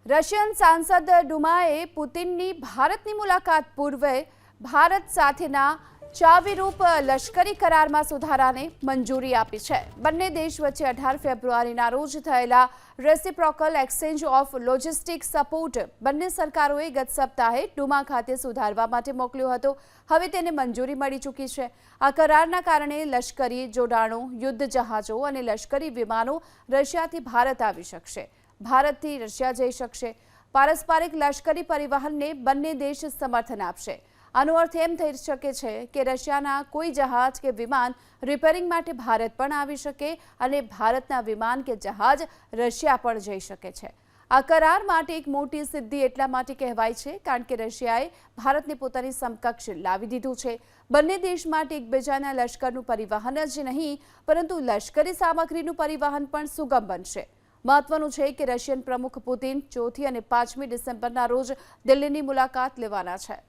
Russian સાંસદ ડુમાએ પુતિનની ભારતની મુલાકાત પૂર્વે ભારત સાથેના ચાવીરૂપ લશ્કરી કરારમાં સુધારાને મંજૂરી આપી છે। બંને દેશ વચ્ચે 18 ફેબ્રુઆરીના રોજ થયેલા reciprocal exchange of logistic support બંને સરકારોએ ગત સપ્તાહે ડુમા ખાતે સુધારવા માટે મોકલ્યો હતો। હવે તેને મંજૂરી મળી ચૂકી છે। આ કરારના કારણે લશ્કરી જોડાણો, યુદ્ધ જહાજો અને લશ્કરી વિમાનો રશિયાથી ભારત આવી શકશે, ભારતથી રશિયા જઈ શકશે। પારસ્પરિક લશ્કરી પરિવહનને બંને દેશ સમર્થન આપશે। આનો અર્થ એમ થઈ શકે છે કે રશિયાના કોઈ જહાજ કે વિમાન રિપેરિંગ માટે ભારત પણ આવી શકે અને ભારતના વિમાન કે જહાજ રશિયા પણ જઈ શકે છે। આ કરાર માટે એક મોટી સિદ્ધિ એટલા માટે કહેવાય છે કારણ કે રશિયાએ ભારતને પોતાની સમકક્ષ લાવી દીધું છે। બંને દેશ માટે એકબીજાના લશ્કરનું પરિવહન જ નહીં પરંતુ લશ્કરી સામગ્રીનું પરિવહન પણ સુગમ બનશે। મહત્વનું છે કે રશિયન પ્રમુખ પુતિન 4 અને 5 ડિસેમ્બરના રોજ દિલ્હીની મુલાકાત લેવાના છે।